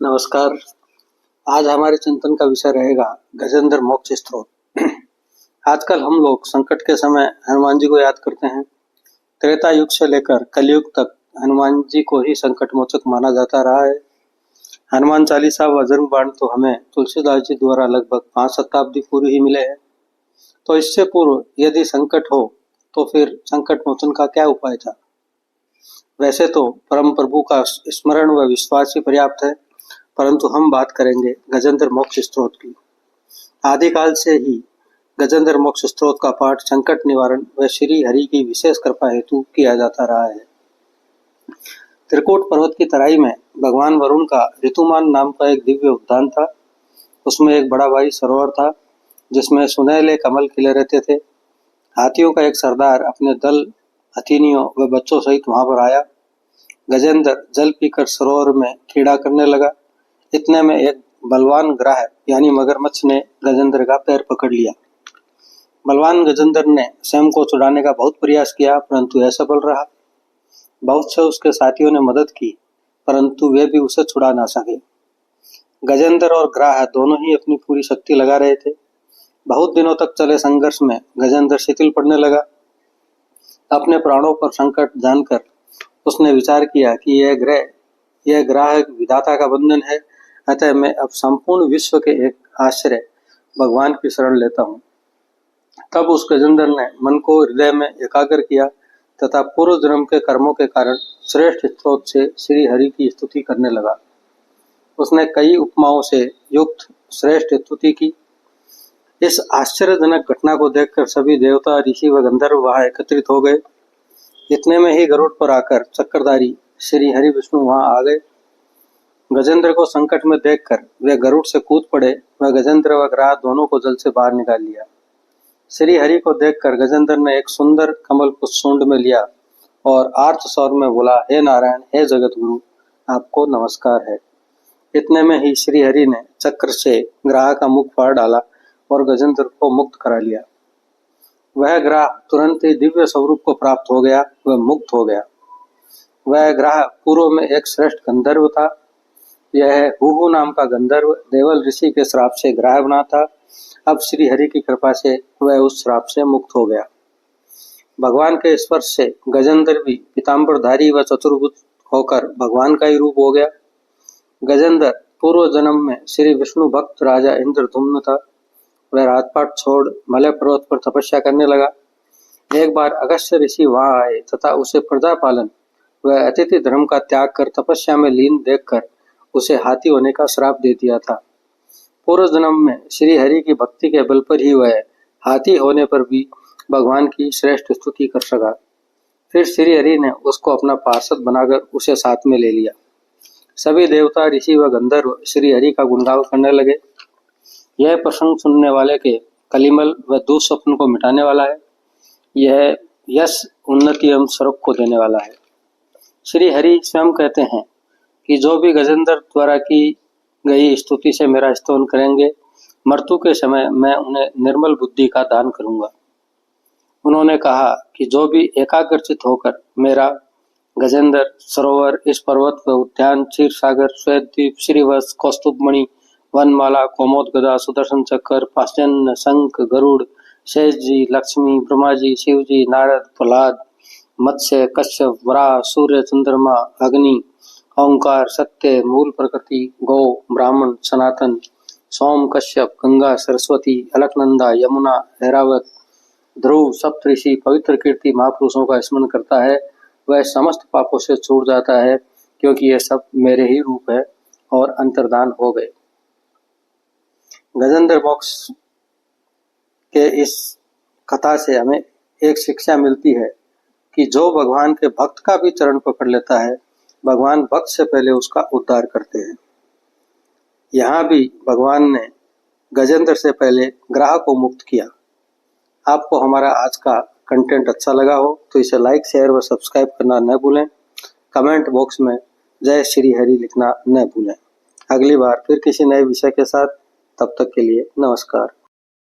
नमस्कार। आज हमारे चिंतन का विषय रहेगा गजेंद्र मोक्ष स्त्रोत। आजकल हम लोग संकट के समय हनुमान जी को याद करते हैं। त्रेता युग से लेकर कलयुग तक हनुमान जी को ही संकट मोचक माना जाता रहा है। हनुमान चालीसा व धर्म बाण तो हमें तुलसीदास जी द्वारा लगभग 5 शताब्दी पूर्व ही मिले हैं। तो इससे पूर्व यदि संकट हो तो फिर संकट मोचन का क्या उपाय था? वैसे तो परम प्रभु का स्मरण व विश्वास ही पर्याप्त है, परंतु हम बात करेंगे गजेंद्र मोक्ष स्त्रोत की। आदिकाल से ही गजेंद्र मोक्ष स्त्रोत का पाठ संकट निवारण व श्री हरि की विशेष कृपा हेतु किया जाता रहा है। त्रिकूट पर्वत की तराई में भगवान वरुण का ऋतुमान नाम का एक दिव्य उद्यान था। उसमें एक बड़ा भारी सरोवर था जिसमें सुनहले कमल खिले रहते थे। हाथियों का एक सरदार अपने दल हथिनियों व बच्चों सहित वहां पर आया। गजेंद्र जल पीकर सरोवर में क्रीड़ा करने लगा। इतने में एक बलवान ग्राह यानी मगरमच्छ ने गजेंद्र का पैर पकड़ लिया। बलवान गजेंद्र ने स्वयं को छुड़ाने का बहुत प्रयास किया, परंतु असफल रहा। बहुत से उसके साथियों ने मदद की, परंतु वे भी उसे छुड़ा ना सके। गजेंद्र और ग्राह दोनों ही अपनी पूरी शक्ति लगा रहे थे। बहुत दिनों तक चले संघर्ष में गजेंद्र शिथिल पड़ने लगा। अपने प्राणों पर संकट जानकर उसने विचार किया कि यह ग्राह विधाता का बंधन है, अतः मैं अब संपूर्ण विश्व के एक आश्रय भगवान की शरण लेता हूँ। तब उस गजेंद्र ने मन को हृदय में एकाग्र किया तथा पूर्व जन्म के कर्मों के कारण श्रेष्ठ स्त्रोत से श्री हरि की स्तुति करने लगा। उसने कई उपमाओं से युक्त श्रेष्ठ स्तुति की। इस आश्चर्यजनक घटना को देखकर सभी देवता, ऋषि व गंधर्व वहां एकत्रित हो गए। इतने में ही गरुड़ पर आकर चक्रधारी श्री हरि विष्णु वहां आ गए। गजेंद्र को संकट में देखकर वे गरुड़ से कूद पड़े व गजेंद्र व ग्राह दोनों को जल से बाहर निकाल लिया। श्री हरि को देखकर गजेंद्र ने एक सुंदर कमल पुष्प सूंड में लिया और आर्त स्वर में बोला, हे नारायण, हे जगत गुरु, आपको नमस्कार है। इतने में ही श्री हरि ने चक्र से ग्राह का मुख फाड़ डाला और गजेंद्र को मुक्त करा लिया। वह ग्राह तुरंत ही दिव्य स्वरूप को प्राप्त हो गया व मुक्त हो गया। वह ग्राह पूर्व में एक श्रेष्ठ गंधर्व था। यह हुहु नाम का गंधर्व देवल ऋषि के श्राप से ग्राह बना था। अब श्री हरि की कृपा से वह उस श्राप से मुक्त हो गया। भगवान के स्पर्श से गजेंद्र भी पीताम्बरधारी व चतुर्भुज होकर भगवान का ही रूप हो गया। गजेंद्र पूर्व जन्म में श्री विष्णु भक्त राजा इंद्रधुम्न था। वह राजपाट छोड़ मलय पर्वत पर तपस्या करने लगा। एक बार अगस्त्य ऋषि वहां आए तथा उसे प्रजा पालन व अतिथि धर्म का त्याग कर तपस्या में लीन देखकर उसे हाथी होने का श्राप दे दिया था। पूर्व जन्म में श्री हरि की भक्ति के बल पर ही वह हाथी होने पर भी भगवान की श्रेष्ठ स्तुति कर सका। फिर श्री हरि ने उसको अपना पार्षद बनाकर उसे साथ में ले लिया। सभी देवता, ऋषि व गंधर्व श्री हरि का गुणगान करने लगे। यह प्रसंग सुनने वाले के कलिमल व दुःस्वप्न को मिटाने वाला है। यह यश, उन्नति एवं स्वर्ग को देने वाला है। श्री हरि स्वयं कहते हैं कि जो भी गजेंद्र द्वारा की गई स्तुति से मेरा स्तवन करेंगे, मृत्यु के समय मैं उन्हें निर्मल बुद्धि का दान करूंगा। उन्होंने कहा कि जो भी एकाग्रचित होकर मेरा गजेंद्र सरोवर, इस पर्वत व उद्यान, क्षीर सागर, श्वेतद्वीप, श्रीवत्स, कौस्तुभमणि, वनमाला, कोमोद गदा, सुदर्शन चक्र, पाषाण, शंख, गरुड़, शेष जी, लक्ष्मी, ब्रह्मा जी, शिव जी, नारद, प्रहलाद, मत्स्य, कश्यप, वराह, सूर्य, चंद्रमा, अग्नि, ओंकार, सत्य, मूल प्रकृति, गौ, ब्राह्मण, सनातन, सोम, कश्यप, गंगा, सरस्वती, अलकनंदा, यमुना, ऐरावत, ध्रुव, सप्तऋषि, पवित्र कीर्ति महापुरुषों का स्मरण करता है, वह समस्त पापों से छूट जाता है, क्योंकि ये सब मेरे ही रूप है और अंतर्धान हो गए। गजेंद्र मोक्ष के इस कथा से हमें एक शिक्षा मिलती है कि जो भगवान के भक्त का भी चरण पकड़ लेता है, भगवान भक्त से पहले उसका उद्धार करते हैं। यहाँ भी भगवान ने गजेंद्र से पहले ग्राह को मुक्त किया। आपको हमारा आज का कंटेंट अच्छा लगा हो तो इसे लाइक, शेयर व सब्सक्राइब करना न भूलें। कमेंट बॉक्स में जय श्री हरि लिखना न भूलें। अगली बार फिर किसी नए विषय के साथ, तब तक के लिए नमस्कार।